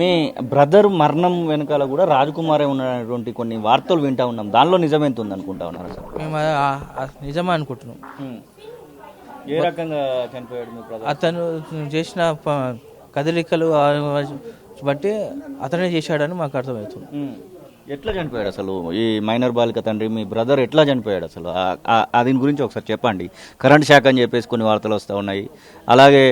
మీ brother మరణం వెనకాల కూడా రాజకుమారే ఉన్నటువంటి కొన్ని వార్తలు వింటా ఉన్నాం. దానిలో నిజమెంత ఉంది అనుకుంటా ఉన్నారు అసలు? మేము నిజమే అనుకుంటున్నాం. ఏ రకంగా చనిపోయాడు మీ బ్రదర్? అతను చేసిన కదలికలు బట్టి అతనే చేశాడని మాకు అర్థమవుతుంది. ఎట్లా చనిపోయాడు అసలు ఈ మైనర్ బాలిక తండ్రి మీ బ్రదర్ ఎట్లా చనిపోయాడు అసలు? దీని గురించి ఒకసారి చెప్పండి. కరెంట్ షాక్ అని చెప్పేసి కొన్ని వార్తలు వస్తూ ఉన్నాయి. అలాగే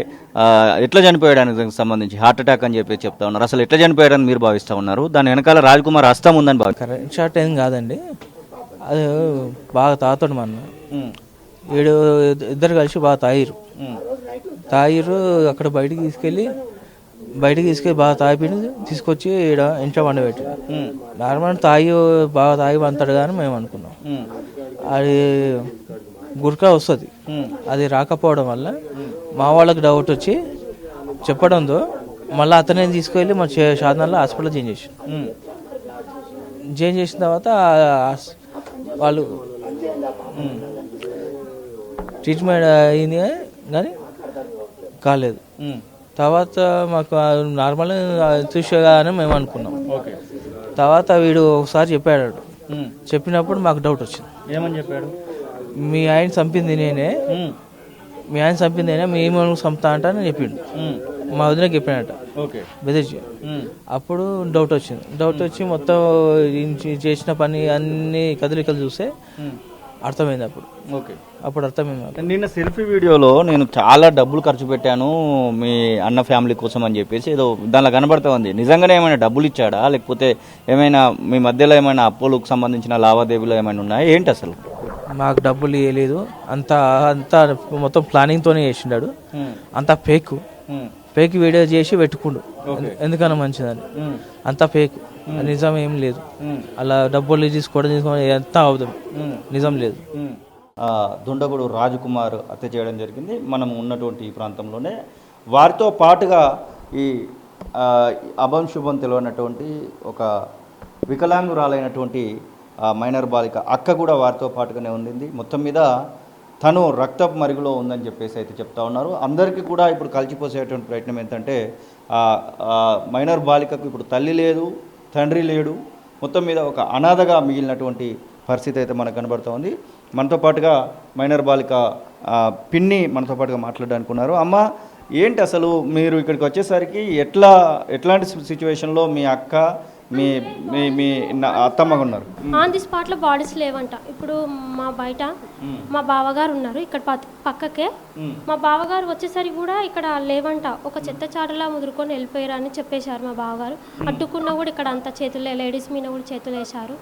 ఎట్లా చనిపోయాడానికి సంబంధించి హార్ట్ అటాక్ అని చెప్పేసి చెప్తా ఉన్నారు. అసలు ఎట్లా చనిపోయాడని మీరు భావిస్తూ ఉన్నారు? దాని వెనకాల రాజ్కుమార్ హస్తం ఉందని కరెంట్ షాట్ ఏం కాదండి, అది బాగా తాగుతాడు మన వీడు. ఇద్దరు కలిసి బాగా తాగిరు అక్కడ బయటికి తీసుకెళ్ళి బాగా తాగిపోయి తీసుకొచ్చి ఈడ ఇంట్లో వండబెట్టి నార్మల్ బాగా తాగి వంతాడు కానీ మేము అనుకున్నాం. అది గుర్కా వస్తుంది, అది రాకపోవడం వల్ల మా వాళ్ళకి డౌట్ వచ్చి చెప్పడంతో మళ్ళీ అతనే తీసుకెళ్ళి మా షాద్నగర్లో హాస్పిటల్ చేంజ్ చేసిన తర్వాత వాళ్ళు ట్రీట్మెంట్ అయింది కానీ కాలేదు. తర్వాత మాకు నార్మల్ చూసేగానే మేము అనుకున్నాం. తర్వాత వీడు ఒకసారి చెప్పినప్పుడు మాకు డౌట్ వచ్చింది. ఏమని చెప్పాడు? మీ ఆయన చంపింది నేనే, మేము చంపుతా అంట అని చెప్పిండు. మా వదినకి చెప్పినట్ట బెదిరించి. అప్పుడు డౌట్ వచ్చి మొత్తం చేసిన పని అన్ని కదలికలు చూస్తే అర్థమైంది. అప్పుడు అర్థమైంది. నిన్న సెల్ఫీ వీడియోలో నేను చాలా డబ్బులు ఖర్చు పెట్టాను మీ అన్న ఫ్యామిలీ కోసం అని చెప్పేసి ఏదో దానిలో కనబడతా ఉంది. నిజంగానే ఏమైనా డబ్బులు ఇచ్చాడా, లేకపోతే ఏమైనా మీ మధ్యలో ఏమైనా అప్పులకు సంబంధించిన లావాదేవీలు ఏమైనా ఉన్నాయా ఏంటి అసలు? మాకు డబ్బులు ఇవ్వలేదు, అంతా మొత్తం ప్లానింగ్తోనే చేసిండాడు. అంతా ఫేక్ వీడియో చేసి పెట్టుకుండు ఎందుకన్నా మంచిదని. అంతా ఫేక్, నిజం ఏం లేదు. అలా డబ్బులు తీసుకోవడం ఎంత అవుతుంది, నిజం లేదు. దుండగుడు రాజకుమార్ హత్య చేయడం జరిగింది మనం ఉన్నటువంటి ఈ ప్రాంతంలోనే. వారితో పాటుగా ఈ అభం శుభం తెలియనటువంటి ఒక వికలాంగురాలైనటువంటి మైనర్ బాలిక అక్క కూడా వారితో పాటుగానే ఉండింది. మొత్తం మీద తను రక్తపు మరుగులో ఉందని చెప్పేసి అయితే చెప్తా ఉన్నారు. అందరికీ కూడా ఇప్పుడు కలిసిపోసేటువంటి ప్రయత్నం ఏంటంటే మైనర్ బాలికకు ఇప్పుడు తల్లి లేదు, తండ్రి లేడు, మొత్తం మీద ఒక అనాథగా మిగిలినటువంటి పరిస్థితి అయితే మనకు కనబడుతూ ఉంది. మనతో పాటుగా మైనర్ బాలిక పిన్ని మనతో పాటుగా మాట్లాడడానికి ఉన్నారు. అమ్మ, ఏంటి అసలు మీరు ఇక్కడికి వచ్చేసరికి ఎట్లాంటి సిచ్యువేషన్లో మీ అక్క మీ మీ మీ అత్తమ్మగా ఉన్నారు? ఆన్ ది స్పాట్లో బాడీస్ లేవంట. ఇప్పుడు మా బయట మా బావగారు ఉన్నారు, ఇక్కడ పక్కకే. మా బావగారు వచ్చేసరికి కూడా ఇక్కడ లేవంట. ఒక చెత్త చాటలా ముదురుకొని వెళ్ళిపోయారు అని చెప్పేశారు మా బావగారు. అడ్డుకున్నా కూడా ఇక్కడ అంతా చేతులే, లేడీస్ మీద కూడా చేతులు వేశారు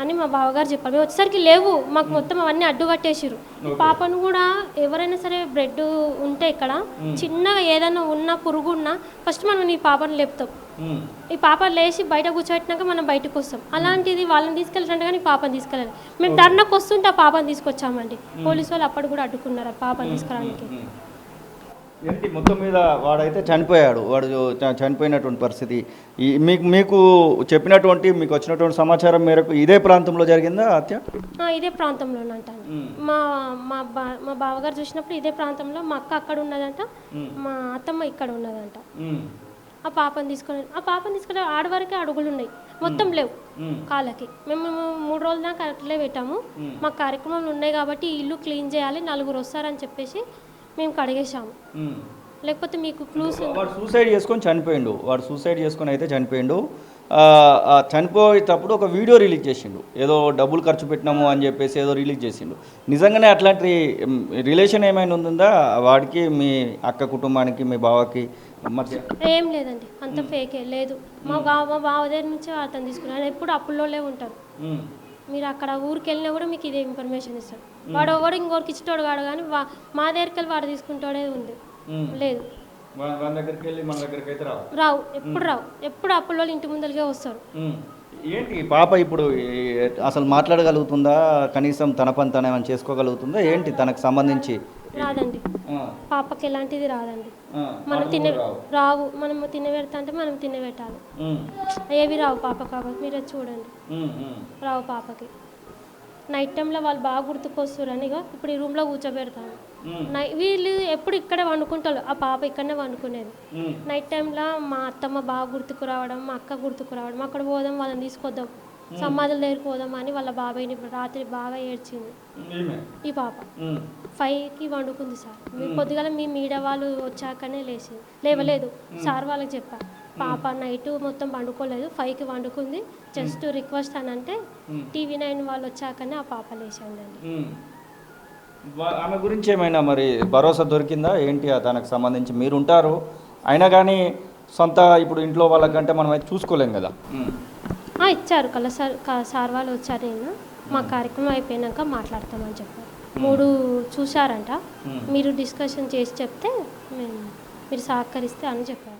అని మా బావగారు చెప్పారు. మేము వచ్చేసరికి లేవు, మాకు మొత్తం అవన్నీ అడ్డుకట్టేసారు. పాపను కూడా ఎవరైనా సరే బ్రెడ్ ఉంటే ఇక్కడ చిన్నగా ఏదైనా ఉన్నా పురుగు ఉన్నా ఫస్ట్ మనం ఈ పాపను లేపుతాం. ఈ పాప లేచి బయట కూర్చోబెట్టినాక మనం బయటకు వస్తాం. అలాంటిది వాళ్ళని తీసుకెళ్ళారంటే కానీ పాపని తీసుకెళ్ళాలి. మేము ధర్నాకు వస్తుంటే ఆ పాపని తీసుకొచ్చామండి. పోలీసు వాళ్ళు అప్పుడు కూడా అడ్డుకున్నారు ఆ పాపని తీసుకురావడానికి. ఏంటి మొత్తం మీద వాడైతే చనిపోయాడు, వాడు చనిపోయినటువంటి పరిస్థితి మీకు చెప్పినటువంటి మీకు వచ్చినటువంటి సమాచారం మేరకు ఇదే ప్రాంతంలో జరిగిందా హత్య? ఇదే ప్రాంతంలోనే అంటాను. మా మా మా బావగారు చూసినప్పుడు ఇదే ప్రాంతంలో మా అక్క అక్కడ ఉన్నదంట, మా అత్తమ్మ ఇక్కడ ఉన్నదంట. ఆ పాపని తీసుకుని ఆడవరకే అడుగులు ఉన్నాయి, మొత్తం లేవు కాళ్ళకి. మేము 3 రోజుల దాకా అట్లే పెట్టాము. మా కార్యక్రమాలు ఉన్నాయి కాబట్టి ఇల్లు క్లీన్ చేయాలి, 4 వస్తారని చెప్పేసి మేము కడిగేసాము. లేకపోతే మీకు క్లూస్. వాడు సూసైడ్ చేసుకొని చనిపోయిండు. చనిపోయేటప్పుడు ఒక వీడియో రిలీజ్ చేసిండు, ఏదో డబ్బులు ఖర్చు పెట్టినాము అని చెప్పేసి ఏదో రిలీజ్ చేసిండు. నిజంగానే అట్లాంటి రిలేషన్ ఏమైనా ఉందా వాడికి, మీ అక్క కుటుంబానికి, మీ బావకి మధ్య? ఏం లేదండి, అంత ఫేకే లేదు. మా బావ దగ్గర నుంచి అతను తీసుకున్నాడు. ఎప్పుడు అప్పుల్లోనే ఉంటారు. మీరు అక్కడ ఊరికి వెళ్ళినా కూడా మీకు ఇదే ఇన్ఫర్మేషన్ ఇస్తాడు. వాడు ఎవడు ఇంకోరికి ఇచ్చేటోడు కాడు, కానీ మా దగ్గరికి వెళ్ళి వాడు తీసుకుంటాడే ఉంది. లేదు, రావు, ఎప్పుడు అప్పుల్లో ఇంటి ముందరికే వస్తారు. ఏంటి పాప ఇప్పుడు అసలు మాట్లాడగలుగుతుందా? కనీసం తన పని తన ఏమైనా చేసుకోగలుగుతుందా ఏంటి? తనకు సంబంధించి రాదండి, పాపకి ఎలాంటిది రాదండి. మనం రావు, మనం తినబెడతా అంటే మనం తినబెట్టాలి. ఏవి రావు పాప కాబట్టి మీరు చూడండి, రావు పాపకి. నైట్ టైంలో వాళ్ళు బాగా గుర్తుకొస్తారని ఇప్పుడు ఈ రూమ్లో కూర్చోబెడతాను. వీళ్ళు ఎప్పుడు ఇక్కడే వండుకుంటారు, ఆ పాప ఇక్కడనే వండుకునేది. నైట్ టైంలో మా అత్తమ్మ బాగా గుర్తుకు రావడం, మా అక్క గుర్తుకు రావడం, అక్కడ పోదాం వాళ్ళని తీసుకొద్దాం, సమాధుల దగ్గరికి పోదాం అని వాళ్ళ బాబాయ్ని రాత్రి బాగా ఏడ్చింది ఈ పాప. 5కి వండుకుంది సార్. పొద్దుగాల మీ మీడియా వాళ్ళు వచ్చాకనే లేవలేదు సార్ వాళ్ళకి చెప్పా, పాప నైట్ మొత్తం వండుకోలేదు, 5కి వండుకుంది, జస్ట్ రిక్వెస్ట్ అని అంటే TV9 వాళ్ళు వచ్చాకనే ఆ పాప లేచిందండి. ఆమె గురించి ఏమైనా మరి భరోసా దొరికిందా ఏంటి తనకు సంబంధించి? మీరు ఉంటారు అయినా కానీ సొంత ఇప్పుడు ఇంట్లో వాళ్ళకంటే మనం అయితే చూసుకోలేం కదా. ఇచ్చారు సార్ వాళ్ళు వచ్చారు, నేను మా కార్యక్రమం అయిపోయాక మాట్లాడతామని చెప్పారు. 3 చూశారంట, మీరు డిస్కషన్ చేసి చెప్తే మీరు సహకరిస్తే అని చెప్పారు.